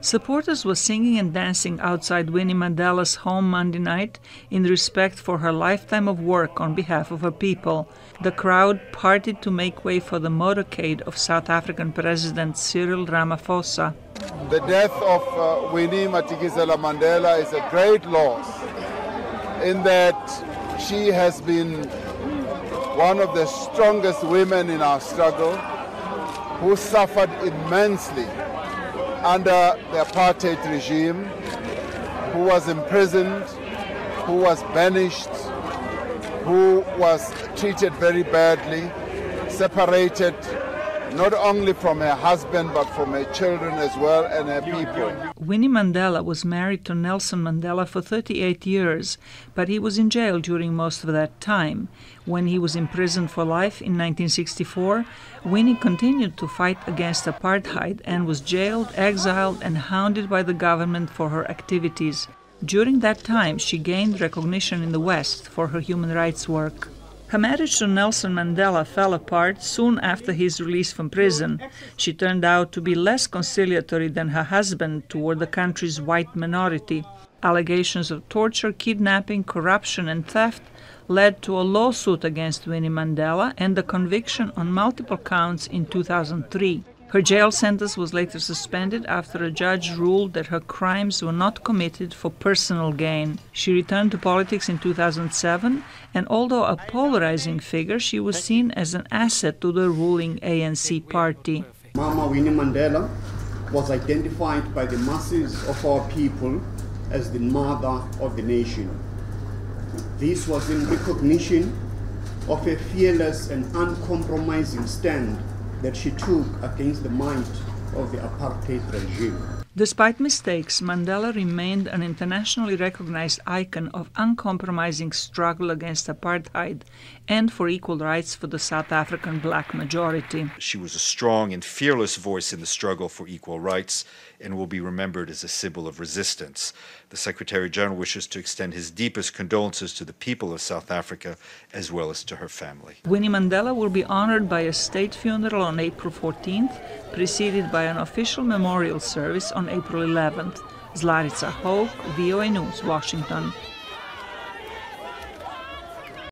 Supporters were singing and dancing outside Winnie Mandela's home Monday night in respect for her lifetime of work on behalf of her people. The crowd partied to make way for the motorcade of South African President Cyril Ramaphosa. The death of Winnie Madikizela-Mandela is a great loss in that she has been one of the strongest women in our struggle who suffered immensely under the apartheid regime, who was imprisoned, who was banished, who was treated very badly, separated not only from her husband but from her children as well and her people. Winnie Mandela was married to Nelson Mandela for 38 years, but he was in jail during most of that time. When he was imprisoned for life in 1964, Winnie continued to fight against apartheid and was jailed, exiled, and hounded by the government for her activities. During that time, she gained recognition in the West for her human rights work. Her marriage to Nelson Mandela fell apart soon after his release from prison. She turned out to be less conciliatory than her husband toward the country's white minority. Allegations of torture, kidnapping, corruption, and theft led to a lawsuit against Winnie Mandela and the conviction on multiple counts in 2003. Her jail sentence was later suspended after a judge ruled that her crimes were not committed for personal gain. She returned to politics in 2007, and although a polarizing figure, she was seen as an asset to the ruling ANC party. Mama Winnie Mandela was identified by the masses of our people as the mother of the nation. This was in recognition of a fearless and uncompromising stand that she took against the might of the apartheid regime. Despite mistakes, Mandela remained an internationally recognized icon of uncompromising struggle against apartheid and for equal rights for the South African black majority. She was a strong and fearless voice in the struggle for equal rights and will be remembered as a symbol of resistance. The Secretary-General wishes to extend his deepest condolences to the people of South Africa as well as to her family. Winnie Mandela will be honored by a state funeral on April 14th, preceded by an official memorial service on April 11th. Zlarica Hoke, VOA News, Washington.